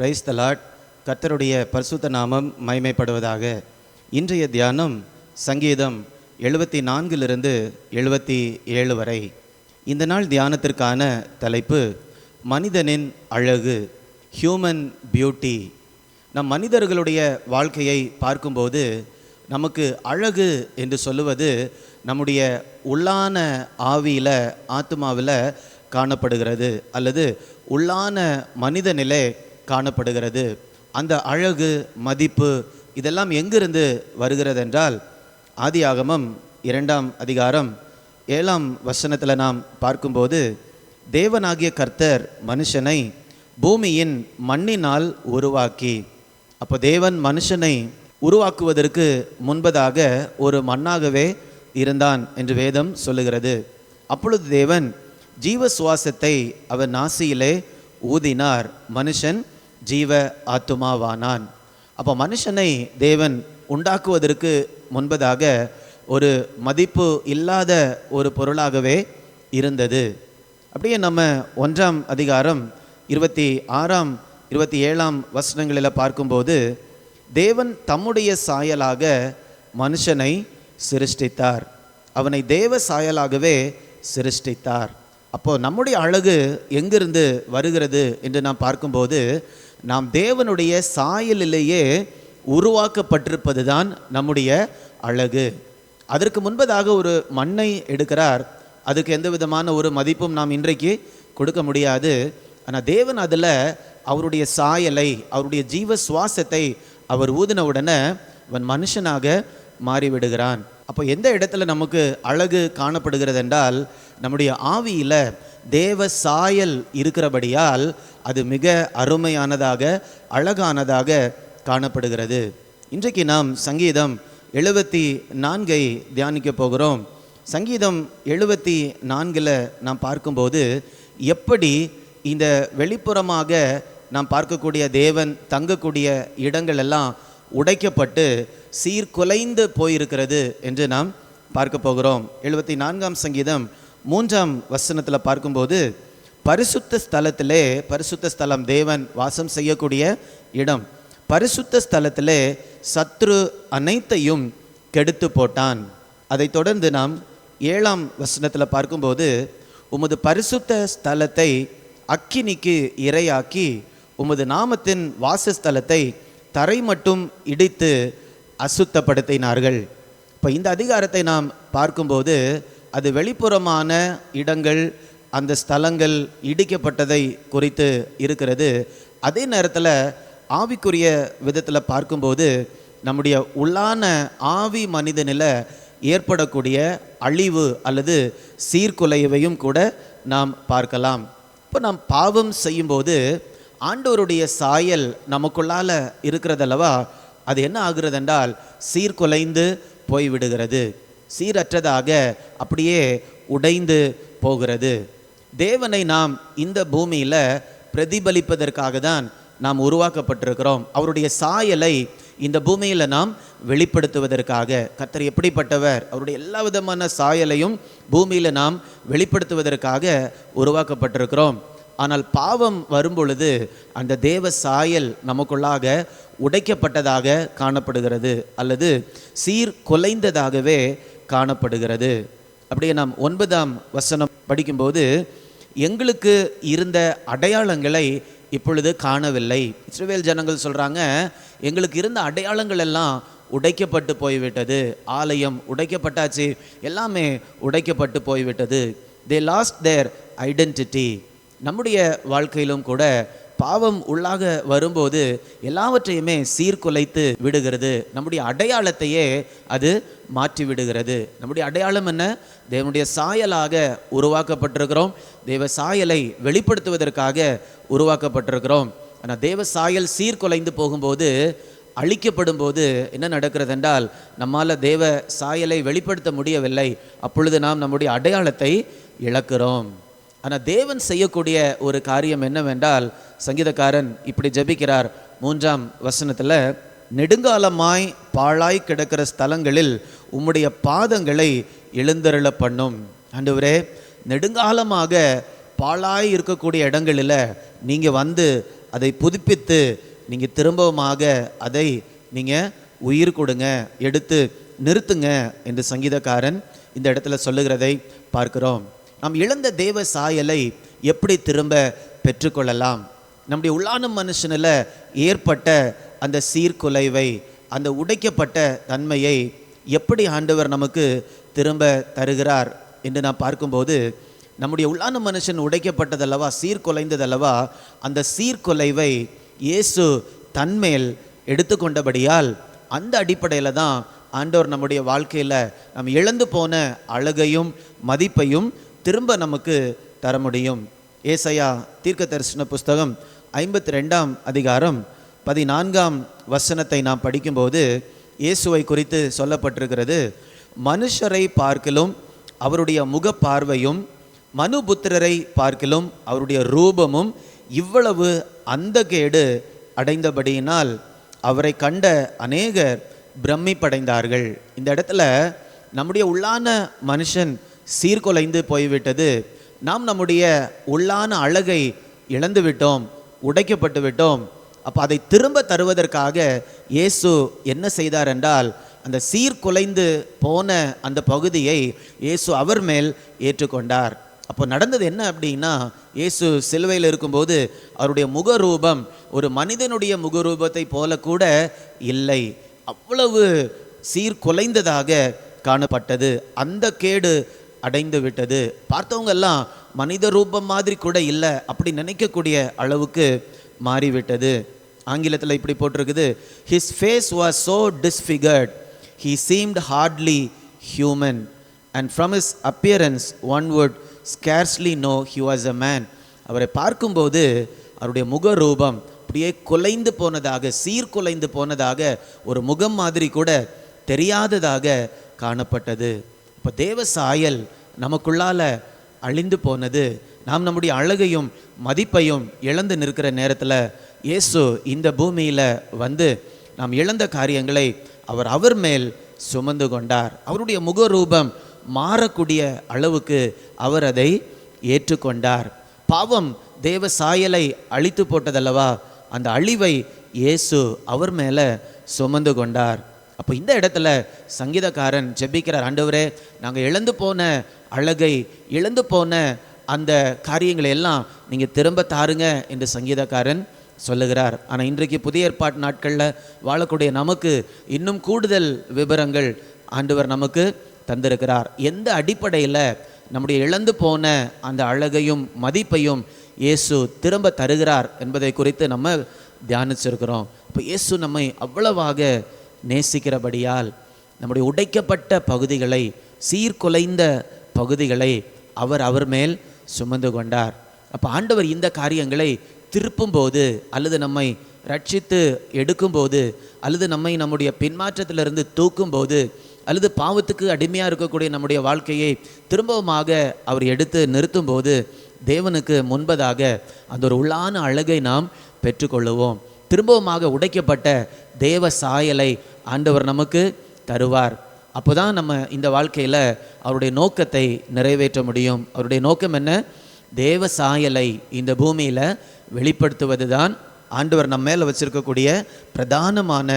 Praise the Lord. கர்த்தருடைய பரிசுத்த நாமம் மகிமைப்படுவதாக. இன்றைய தியானம் சங்கீதம் 74 77 வரை. இந்த நாள் தியானத்திற்கான தலைப்பு மனிதனின் அழகு, ஹியூமன் பியூட்டி. நம் மனிதர்களுடைய வாழ்க்கையை பார்க்கும்போது நமக்கு அழகு என்று சொல்லுவது நம்முடைய உள்ளான ஆவியில், ஆத்மாவில் காணப்படுகிறது அல்லது உள்ளான மனிதனிலே காணப்படுகிறது. அந்த அழகு, மதிப்பு இதெல்லாம் எங்கிருந்து வருகிறது என்றால், ஆதியாகமம் 2ஆம் அதிகாரம் 7ஆம் வசனத்தில் நாம் பார்க்கும்போது, தேவனாகிய கர்த்தர் மனுஷனை பூமியின் மண்ணினால் உருவாக்கி. அப்போ தேவன் மனுஷனை உருவாக்குவதற்கு முன்பதாக ஒரு மண்ணாகவே இருந்தான் என்று வேதம் சொல்லுகிறது. அப்பொழுது தேவன் ஜீவ சுவாசத்தை அவன் நாசியிலே ஊதினார், மனுஷன் ஜீவ ஆத்துமாவானான். அப்போ மனுஷனை தேவன் உண்டாக்குவதற்கு முன்பதாக ஒரு மதிப்பு இல்லாத ஒரு பொருளாகவே இருந்தது. அப்படியே நம்ம 1ஆம் அதிகாரம் 26ஆம் 27ஆம் வசனங்களில் பார்க்கும்போது, தேவன் தம்முடைய சாயலாக மனுஷனை சிருஷ்டித்தார், அவனை தேவ சாயலாகவே சிருஷ்டித்தார். அப்போது நம்முடைய அழகு எங்கிருந்து வருகிறது என்று நாம் பார்க்கும்போது, நாம் தேவனுடைய சாயலிலேயே உருவாக்கப்பட்டிருப்பது தான் நம்முடைய அழகு. அதற்கு முன்பதாக ஒரு மண்ணை எடுக்கிறார், அதுக்கு எந்த விதமான ஒரு மதிப்பும் நாம் இன்றைக்கு கொடுக்க முடியாது. ஆனால் தேவன் அதில் அவருடைய சாயலை, அவருடைய ஜீவ சுவாசத்தை அவர் ஊதின உடனே அவன் மனுஷனாக மாறிவிடுகிறான். அப்போ எந்த இடத்துல நமக்கு அழகு காணப்படுகிறது என்றால், நம்முடைய ஆவியில் தேவ சாயல் இருக்கிறபடியால் அது மிக அருமையானதாக, அழகானதாக காணப்படுகிறது. இன்றைக்கு நாம் சங்கீதம் 74 தியானிக்க போகிறோம். சங்கீதம் 74 நாம் பார்க்கும்போது, எப்படி இந்த வெளிப்புறமாக நாம் பார்க்கக்கூடிய தேவன் தங்கக்கூடிய இடங்கள் எல்லாம் உடைக்கப்பட்டு சீர்குலைந்து போயிருக்கிறது என்று நாம் பார்க்க போகிறோம். 74ஆம் சங்கீதம் 3ஆம் வசனத்தில் பார்க்கும்போது, பரிசுத்த ஸ்தலத்திலே, பரிசுத்த ஸ்தலம் தேவன் வாசம் செய்யக்கூடிய இடம், பரிசுத்த ஸ்தலத்திலே சத்ரு அனைத்தையும் கெடுத்து போட்டான். அதை தொடர்ந்து நாம் 7ஆம் வசனத்தில் பார்க்கும்போது, உமது பரிசுத்த ஸ்தலத்தை அக்கினிக்கு இரையாக்கி உமது நாமத்தின் வாசஸ்தலத்தை தரை மட்டும் இடித்து அசுத்தப்படுத்தினார்கள். இப்போ இந்த அதிகாரத்தை நாம் பார்க்கும்போது, அது வெளிப்புறமான இடங்கள், அந்த ஸ்தலங்கள் இடிக்கப்பட்டதை குறித்து இருக்கிறது. அதே நேரத்தில் ஆவிக்குரிய விதத்தில் பார்க்கும்போது, நம்முடைய உள்ளான ஆவி மனிதனில் ஏற்படக்கூடிய அழிவு அல்லது சீர்குலைவையும் கூட நாம் பார்க்கலாம். இப்போ நாம் பாவம் செய்யும்போது ஆண்டவருடைய சாயல் நமக்குள்ளால் இருக்கிறதல்லவா, அது என்ன ஆகிறது என்றால் சீர்குலைந்து போய்விடுகிறது, சீரற்றதாக அப்படியே உடைந்து போகிறது. தேவனை நாம் இந்த பூமியில் பிரதிபலிப்பதற்காக தான் நாம் உருவாக்கப்பட்டிருக்கிறோம். அவருடைய சாயலை இந்த பூமியில் நாம் வெளிப்படுத்துவதற்காக. கர்த்தர் எப்படிப்பட்டவர், அவருடைய எல்லா விதமான சாயலையும் பூமியில் நாம் வெளிப்படுத்துவதற்காக உருவாக்கப்பட்டிருக்கிறோம். ஆனால் பாவம் வரும்பொழுது அந்த தேவ சாயல் நமக்குள்ளாக உடைக்கப்பட்டதாக காணப்படுகிறது அல்லது சீர்குலைந்ததாகவே காணப்படுகிறது. அப்படியே நாம் 9ஆம் வசனம் படிக்கும்போது, எங்களுக்கு இருந்த அடையாளங்களை இப்பொழுது காணவில்லை. இஸ்ரவேல் ஜனங்கள் சொல்கிறாங்க, எங்களுக்கு இருந்த அடையாளங்கள் எல்லாம் உடைக்கப்பட்டு போய்விட்டது, ஆலயம் உடைக்கப்பட்டாச்சு, எல்லாமே உடைக்கப்பட்டு போய்விட்டது. they lost their identity. நம்முடைய வாழ்க்கையிலும் கூட பாவம் உள்ளாக வரும்போது எல்லாவற்றையுமே சீர்குலைத்து விடுகிறது. நம்முடைய அடையாளத்தையே அது மாற்றி விடுகிறது. நம்முடைய அடையாளம் என்ன? தேவனுடைய சாயலாக உருவாக்கப்பட்டிருக்கிறோம். தேவ சாயலை வெளிப்படுத்துவதற்காக உருவாக்கப்பட்டிருக்கிறோம். ஆனால் தேவ சாயல் சீர்குலைந்து போகும்போது, அழிக்கப்படும் போது என்ன நடக்கிறது என்றால், நம்மால் தேவ சாயலை வெளிப்படுத்த முடியவில்லை. அப்பொழுது நாம் நம்முடைய அடையாளத்தை இழக்கிறோம். ஆனால் தேவன் செய்யக்கூடிய ஒரு காரியம் என்னவென்றால், சங்கீதக்காரன் இப்படி ஜெபிக்கிறார் 3ஆம் வசனத்தில், நெடுங்காலமாய் பாழாய் கிடக்கிற ஸ்தலங்களில் உம்முடைய பாதங்களை எழுந்தருள பண்ணும். ஆண்டவரே, நெடுங்காலமாக பாழாய் இருக்கக்கூடிய இடங்களில் நீங்கள் வந்து அதை புதுப்பித்து நீங்கள் திரும்பவுமாக அதை நீங்கள் உயிர் கொடுங்க, எடுத்து நிறுத்துங்க என்று சங்கீதக்காரன் இந்த இடத்துல சொல்லுகிறதை பார்க்கிறோம். நாம் இழந்த தேவ சாயலை எப்படி திரும்ப பெற்றுக்கொள்ளலாம்? நம்முடைய உள்ளான மனுஷனில் ஏற்பட்ட அந்த சீர்குலைவை, அந்த உடைக்கப்பட்ட தன்மையை எப்படி ஆண்டவர் நமக்கு திரும்ப தருகிறார் என்று நாம் பார்க்கும்போது, நம்முடைய உள்ளான மனுஷன் உடைக்கப்பட்டதல்லவா, சீர்குலைந்ததல்லவா, அந்த சீர்குலைவை இயேசு தன்மேல் எடுத்துக்கொண்டபடியால் அந்த அடிப்படையில் தான் ஆண்டவர் நம்முடைய வாழ்க்கையில் நம்ம இழந்து போன அழகையும் மதிப்பையும் திரும்ப நமக்கு தர முடியும். ஏசாயா தீர்க்க தரிசன புஸ்தகம் 52ஆம் அதிகாரம் 14ஆம் வசனத்தை நாம் படிக்கும்போது இயேசுவை குறித்து சொல்லப்பட்டிருக்கிறது. மனுஷரை பார்க்கிலும் அவருடைய முக பார்வையும், மனுபுத்திரரை பார்க்கிலும் அவருடைய ரூபமும் இவ்வளவு அந்தகேடு அடைந்தபடியினால் அவரை கண்ட அநேகர் பிரமிப்படைந்தார்கள். இந்த இடத்துல நம்முடைய உள்ளான மனுஷன் சீர்குலைந்து போய்விட்டது. நாம் நம்முடைய உள்ளான அழகை இழந்து விட்டோம், உடைக்கப்பட்டு விட்டோம். அப்போ அதை திரும்ப தருவதற்காக இயேசு என்ன செய்தார் என்றால், அந்த சீர்குலைந்து போன அந்த பகுதியை இயேசு அவர் மேல் ஏற்றுக்கொண்டார். அப்போ நடந்தது என்ன அப்படின்னா, இயேசு சிலுவையில் இருக்கும்போது அவருடைய முகரூபம் ஒரு மனிதனுடைய முகரூபத்தை போல கூட இல்லை, அவ்வளவு சீர்குலைந்ததாக காணப்பட்டது, அந்த கேடு அடைந்து விட்டது. பார்த்தவங்கெல்லாம் மனித ரூபம் மாதிரி கூட இல்லை அப்படி நினைக்கக்கூடிய அளவுக்கு மாறிவிட்டது. ஆங்கிலத்தில் இப்படி போட்டிருக்குது, his face was so disfigured he seemed hardly human and from his appearance one would scarcely know he was a man. அவரை பார்க்கும்போது அவருடைய முகரூபம் அப்படியே குலைந்து போனதாக, சீர்குலைந்து போனதாக, ஒரு முகம் மாதிரி கூட தெரியாததாக காணப்பட்டது. இப்போ தேவ சாயல் நமக்குள்ளால அழிந்து போனது. நாம் நம்முடைய அழகையும் மதிப்பையும் இழந்து நிற்கிற நேரத்தில் இயேசு இந்த பூமியில் வந்து நாம் இழந்த காரியங்களை அவர் மேல் சுமந்து கொண்டார். அவருடைய முகரூபம் மாறக்கூடிய அளவுக்கு அவர் அதை ஏற்றுக்கொண்டார். பாவம் தேவ சாயலை அழித்து போட்டதல்லவா, அந்த அழிவை இயேசு அவர் மேலே சுமந்து கொண்டார். அப்போ இந்த இடத்துல சங்கீதக்காரன் ஜெபிக்கிறார், ஆண்டவரே நாங்கள் இழந்து போன அழகை, இழந்து போன அந்த காரியங்களை எல்லாம் நீங்கள் திரும்ப தாருங்க என்று சங்கீதக்காரன் சொல்லுகிறார். ஆனால் இன்றைக்கு புதிய ஏற்பாட்டு நாட்களில் வாழக்கூடிய நமக்கு இன்னும் கூடுதல் விவரங்கள் ஆண்டவர் நமக்கு தந்திருக்கிறார். எந்த அடிப்படையில் நம்முடைய இழந்து போன அந்த அழகையும் மதிப்பையும் இயேசு திரும்ப தருகிறார் என்பதை குறித்து நம்ம தியானிச்சிருக்கிறோம். இப்போ இயேசு நம்மை அவ்வளவாக நேசிக்கிறபடியால் நம்முடைய உடைக்கப்பட்ட பகுதிகளை, சீர்குலைந்த பகுதிகளை அவர் மேல் சுமந்து கொண்டார். அப்போ ஆண்டவர் இந்த காரியங்களை திருப்பும்போது, அல்லது நம்மை ரட்சித்து எடுக்கும்போது, அல்லது நம்மை நம்முடைய பின்மாற்றத்திலிருந்து தூக்கும்போது, அல்லது பாவத்துக்கு அடிமையாக இருக்கக்கூடிய நம்முடைய வாழ்க்கையை திரும்பவுமாக அவர் எடுத்து நிறுத்தும்போது, தேவனுக்கு முன்பதாக அந்த ஒரு உள்ளான அழகை நாம் பெற்றுக்கொள்ளுவோம். திரும்பவுமாக உடைக்கப்பட்ட தேவ சாயலை ஆண்டவர் நமக்கு தருவார். அப்போ தான் நம்ம இந்த வாழ்க்கையில் அவருடைய நோக்கத்தை நிறைவேற்ற முடியும். அவருடைய நோக்கம் என்ன? தேவ சாயலை இந்த பூமியில் வெளிப்படுத்துவது தான் ஆண்டவர் நம்ம மேலே வச்சிருக்கக்கூடிய பிரதானமான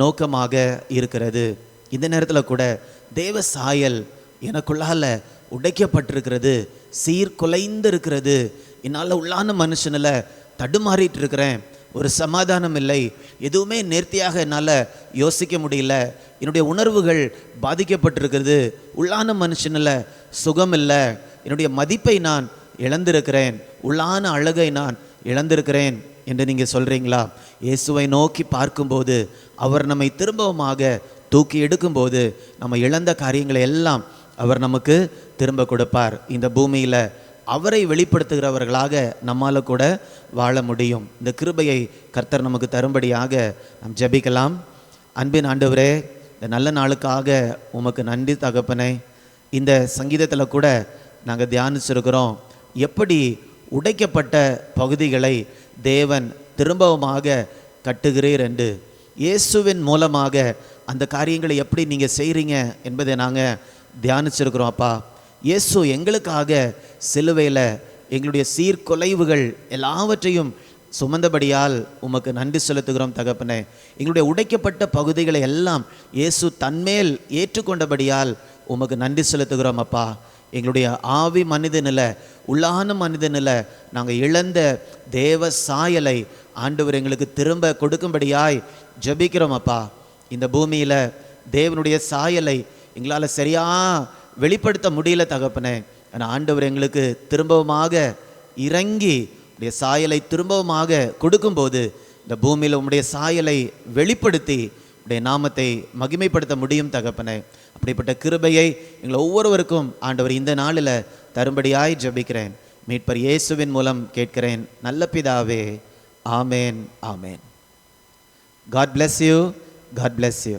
நோக்கமாக இருக்கிறது. இந்த நேரத்தில் கூட தேவ சாயல் எனக்குள்ளால் உடைக்கப்பட்டிருக்கிறது, சீர்குலைந்து இருக்கிறது, என்னால் உள்ளான மனுஷனில் தடுமாறிட்டு இருக்கிறேன், ஒரு சமாதானம் இல்லை, எதுவுமே நேர்த்தியாக என்னால் யோசிக்க முடியல, என்னுடைய உணர்வுகள் பாதிக்கப்பட்டிருக்கிறது, உள்ளான மனுஷனில் சுகம் இல்லை, என்னுடைய மதிப்பை நான் இழந்திருக்கிறேன், உள்ளான அழகை நான் இழந்திருக்கிறேன் என்று நீங்கள் சொல்கிறீங்களா? இயேசுவை நோக்கி பார்க்கும்போது அவர் நம்மை திரும்பவுமாக தூக்கி எடுக்கும்போது நம்ம இழந்த காரியங்களை எல்லாம் அவர் நமக்கு திரும்ப கொடுப்பார். இந்த பூமியில் அவரை வெளிப்படுத்துகிறவர்களாக நம்மால் கூட வாழ முடியும். இந்த கிருபையை கர்த்தர் நமக்கு தரும்படியாக நாம் ஜெபிக்கலாம். அன்பின் ஆண்டவரே, இந்த நல்ல நாளுக்காக உமக்கு நன்றி தகப்பனே. இந்த சங்கீதத்தில் கூட நாங்கள் தியானிச்சிருக்கிறோம், எப்படி உடைக்கப்பட்ட பகுதிகளை தேவன் திரும்பவுமாக கட்டுகிறீர் என்று. இயேசுவின் மூலமாக அந்த காரியங்களை எப்படி நீங்கள் செய்கிறீங்க என்பதை நாங்கள் தியானிச்சிருக்கிறோம். அப்பா, இயேசு எங்களுக்காக சிலுவையில் எங்களுடைய சீர்குலைவுகள் எல்லாவற்றையும் சுமந்தபடியால் உமக்கு நன்றி செலுத்துகிறோம் தகப்பனே. எங்களுடைய உடைக்கப்பட்ட பகுதிகளை எல்லாம் இயேசு தன்மேல் ஏற்றுக்கொண்டபடியால் உமக்கு நன்றி செலுத்துகிறோம் அப்பா. எங்களுடைய ஆவி மனிதனில், உள்ளான மனிதனில் நாங்கள் இழந்த தேவ சாயலை ஆண்டவர் எங்களுக்கு திரும்ப கொடுக்கும்படியாய் ஜெபிக்கிறோம் அப்பா. இந்த பூமியில் தேவனுடைய சாயலை எங்களால் சரியாக வெளிப்படுத்த முடியல தகப்பனே. ஆனால் ஆண்டவர் எங்களுக்கு திரும்பவுமாக இறங்கி உடைய சாயலை திரும்பவுமாக கொடுக்கும்போது இந்த பூமியில் உம்முடைய சாயலை வெளிப்படுத்தி உடைய நாமத்தை மகிமைப்படுத்த முடியும் தகப்பனே. அப்படிப்பட்ட கிருபையை எங்களை ஒவ்வொருவருக்கும் ஆண்டவர் இந்த நாளில் தரும்படியாய் ஜெபிக்கிறேன். மீட்பர் இயேசுவின் மூலம் கேட்கிறேன் நல்ல பிதாவே. ஆமேன், ஆமேன். God bless you. God bless you.